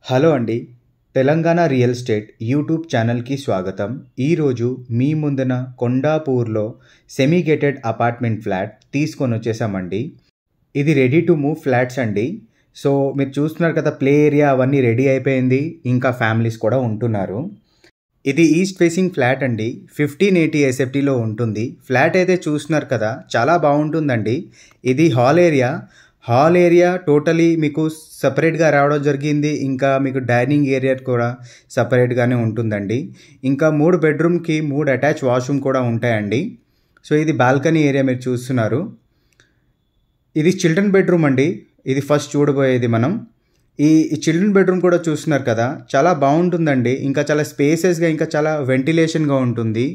Hello అండి. Telangana real estate YouTube ఛానల్‌కి స్వాగతం. ఈరోజు మీ ముందున కొండాపూర్‌లో సెమీ గేటెడ్ అపార్ట్మెంట్ ఫ్లాట్ తీసుకొనొచ్చేసామండి. ఇది రెడీ టు మూవ్ ఫ్లాట్స్ అండి. సో మీరు చూస్తున్నారు కదా, ప్లే ఏరియా అవన్నీ రెడీ అయిపోయింది. ఇంకా ఫ్యామిలీస్ కూడా ఉంటున్నారు. ఇది ఈస్ట్ ఫేసింగ్ ఫ్లాట్ అండి. 1580 ఎస్ఎఫ్టీలో ఉంటుంది. ఫ్లాట్ అయితే చూస్తున్నారు కదా, చాలా బాగుంటుందండి. ఇది హాల్ ఏరియా టోటలీ మీకు సపరేట్గా రావడం జరిగింది. ఇంకా మీకు డైనింగ్ ఏరియా కూడా సపరేట్గానే ఉంటుందండి. ఇంకా 3 బెడ్రూమ్కి 3 అటాచ్ వాష్రూమ్ కూడా ఉంటాయండి. సో ఇది బాల్కనీ ఏరియా మీరు చూస్తున్నారు. ఇది చిల్డ్రన్ బెడ్రూమ్ అండి. ఇది ఫస్ట్ చూడబోయేది మనం. ఈ చిల్డ్రన్ బెడ్రూమ్ కూడా చూస్తున్నారు కదా, చాలా బాగుంటుందండి. ఇంకా చాలా స్పేసెస్గా, ఇంకా చాలా వెంటిలేషన్గా ఉంటుంది.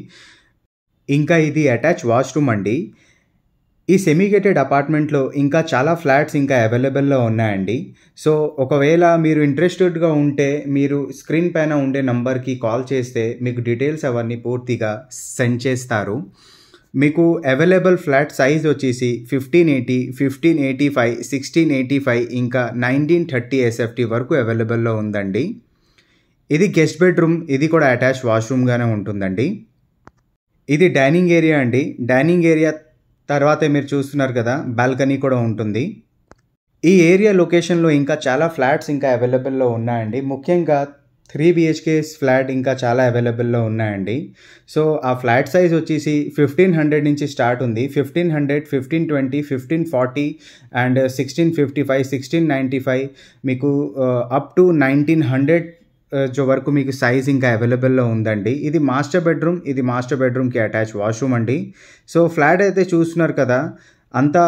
ఇంకా ఇది అటాచ్ వాష్రూమ్ అండి. ఈ సెమీ గేటెడ్ అపార్ట్మెంట్లో ఇంకా చాలా ఫ్లాట్స్ ఇంకా అవైలబుల్లో ఉన్నాయండి. సో ఒకవేళ మీరు ఇంట్రెస్టెడ్గా ఉంటే మీరు స్క్రీన్ పైన ఉండే నంబర్కి కాల్ చేస్తే మీకు డీటెయిల్స్ అవన్నీ పూర్తిగా సెండ్ చేస్తారు. మీకు అవైలబుల్ ఫ్లాట్ సైజ్ వచ్చేసి 1580, 1585, 1685 ఇంకా 1930 ఎస్ఎఫ్టీ వరకు అవైలబుల్లో ఉందండి. ఇది గెస్ట్ బెడ్రూమ్. ఇది కూడా అటాచ్ వాష్రూమ్గానే ఉంటుందండి. ఇది డైనింగ్ ఏరియా అండి. డైనింగ్ ఏరియా తర్వాతే మీరు చూస్తున్నారు కదా, బాల్కనీ కూడా ఉంటుంది. ఈ ఏరియా లొకేషన్లో ఇంకా చాలా ఫ్లాట్స్ ఇంకా అవైలబుల్లో ఉన్నాయండి. ముఖ్యంగా 3 BHK ఫ్లాట్ ఇంకా చాలా అవైలబుల్లో ఉన్నాయండి. సో ఆ ఫ్లాట్ సైజ్ వచ్చేసి 1500 నుంచి స్టార్ట్ ఉంది. 1500, 1520, 1540 అండ్ 1655, 1695 మీకు అప్ టు 1900 వరకు మీకు సైజ్ ఇంకా అవైలబుల్లో ఉందండి. ఇది మాస్టర్ బెడ్రూమ్. ఇది మాస్టర్ బెడ్రూమ్కి అటాచ్ వాష్రూమ్ అండి. సో ఫ్లాట్ అయితే చూస్తున్నారు కదా, అంతా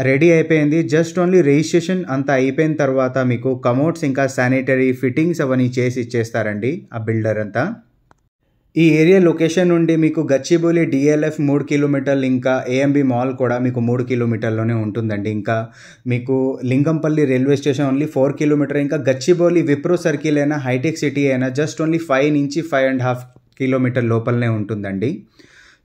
రెడీ అయిపోయింది. జస్ట్ ఓన్లీ రిజిస్ట్రేషన్ అంతా అయిపోయిన తర్వాత మీకు కమోడ్స్ ఇంకా శానిటరీ ఫిట్టింగ్స్ అవన్నీ చేసి ఇచ్చేస్తారండి ఆ బిల్డర్ అంతా. ఈ ఏరియా లొకేషన్ నుండి మీకు గచ్చిబౌలి DLF 3 కిలోమీటర్లు, ఇంకా AMB మాల్ కూడా మీకు 3 కిలోమీటర్లోనే ఉంటుందండి. ఇంకా మీకు Lingampalli railway station only 4 kilometre. ఇంకా గచ్చిబౌలి విప్రో సర్కిల్ అయినా, హైటెక్ సిటీ అయినా జస్ట్ ఓన్లీ 5 నుంచి 5.5 కిలోమీటర్ లోపలనే ఉంటుందండి.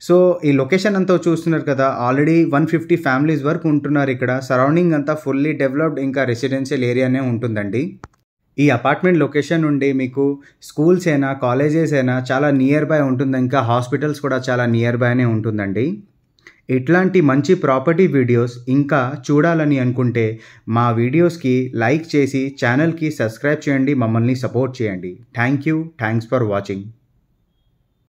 సో ఈ లొకేషన్ అంతా చూస్తున్నారు కదా, ఆల్రెడీ 150 ఫ్యామిలీస్ వరకు ఉంటున్నారు ఇక్కడ. సరౌండింగ్ అంతా ఫుల్లీ డెవలప్డ్ ఇంకా రెసిడెన్షియల్ ఏరియానే ఉంటుందండి. ఈ అపార్ట్మెంట్ లొకేషన్ నుండి మీకు స్కూల్స్ అయినా, కాలేజెస్ అయినా చాలా నియర్ బై ఉంటుంది. ఇంకా హాస్పిటల్స్ కూడా చాలా నియర్ బైనే ఉంటుందండి. ఇట్లాంటి మంచి ప్రాపర్టీ వీడియోస్ ఇంకా చూడాలని అనుకుంటే మా వీడియోస్కి లైక్ చేసి ఛానల్కి సబ్స్క్రైబ్ చేయండి. మమ్మల్ని సపోర్ట్ చేయండి. Thanks for watching.